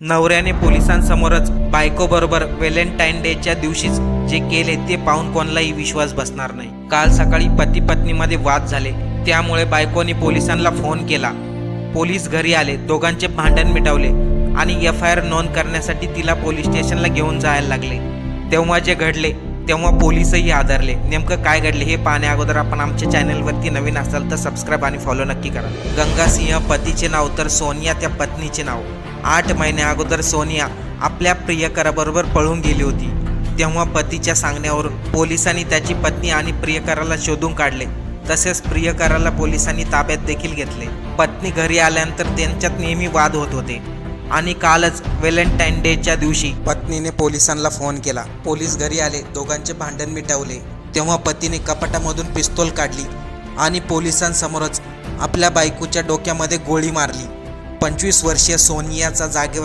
नवऱ्याने पोलिसांसमोरच बायकोबरोबर व्हॅलेंटाईन डेच्या दिवशीच जे केले ते पाहून कोणालाही विश्वास बसणार नाही। काल सकाळी पती पत्नीमध्ये वाद झाले, त्यामुळे बायकोने पोलिसांना फोन केला। पोलीस घरी आले, दोघांचे भांडण मिटवले आणि FIR नोंद करण्यासाठी तिला पोलीस स्टेशनला घेऊन जायला लागले। तेव्हा जे घडले तेव्हा पोलीसही आदरले। नेमकं काय घडले हे पाहण्या अगोदर आपण आमच्या चॅनलवरती नवीन असाल तर सबस्क्राईब आणि फॉलो नक्की करा। गंगा सिंह पतीचे नाव तर सोनिया त्या पत्नीचे नाव। 8 महिन्या अगोदर सोनिया आपल्या प्रियकराबरोबर पळून गेली होती। तेव्हा पतीच्या सांगण्यावरून पोलिसांनी त्याची पत्नी आणि प्रियकराला शोधून काढले। तसेच प्रियकराला पोलिसांनी ताब्यात देखील घेतले। पत्नी घरी आल्यानंतर त्यांच्यात नेहमी वाद होत होते आणि कालच व्हॅलेंटाईन डेच्या दिवशी पत्नीने पोलिसांना फोन केला। पोलीस घरी आले, दोघांचे भांडण मिटवले। तेव्हा पतीने कपाटामधून पिस्तूल काढली आणि पोलिसांसमोरच आपल्या बायकोच्या डोक्यामध्ये गोळी मारली। 25 वर्षीय सोनियाचा जागेवर